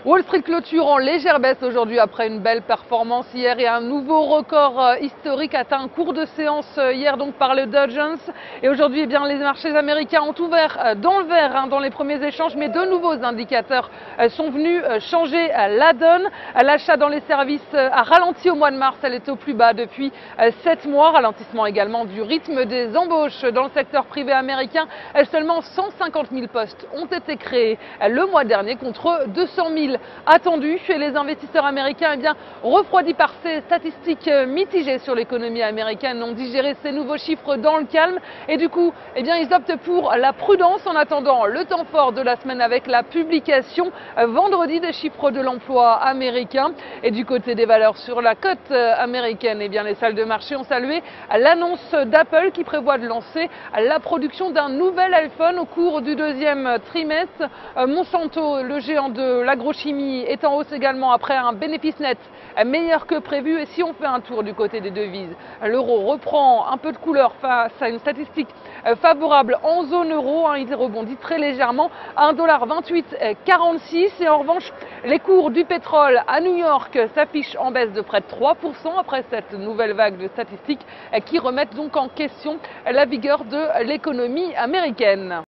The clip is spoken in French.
Wall Street clôture en légère baisse aujourd'hui après une belle performance hier et un nouveau record historique atteint en cours de séance hier donc par le Dow Jones. Et aujourd'hui, eh bien, les marchés américains ont ouvert dans le vert dans les premiers échanges, mais de nouveaux indicateurs sont venus changer la donne. L'achat dans les services a ralenti au mois de mars, elle est au plus bas depuis 7 mois. Ralentissement également du rythme des embauches dans le secteur privé américain. Seulement 150 000 postes ont été créés le mois dernier contre 200 000 attendus. Et les investisseurs américains, eh bien, refroidis par ces statistiques mitigées sur l'économie américaine, ont digéré ces nouveaux chiffres dans le calme. Et du coup, eh bien, ils optent pour la prudence en attendant le temps fort de la semaine avec la publication vendredi des chiffres de l'emploi américain. Et du côté des valeurs sur la cote américaine, eh bien, les salles de marché ont salué l'annonce d'Apple qui prévoit de lancer la production d'un nouvel iPhone au cours du deuxième trimestre. Monsanto, le géant de l'agrochimie, est en hausse également après un bénéfice net meilleur que prévu. Et si on fait un tour du côté des devises, l'euro reprend un peu de couleur face à une statistique favorable en zone euro. Il rebondit très légèrement à 1,2846 $. Et en revanche, les cours du pétrole à New York s'affichent en baisse de près de 3% après cette nouvelle vague de statistiques qui remettent donc en question la vigueur de l'économie américaine.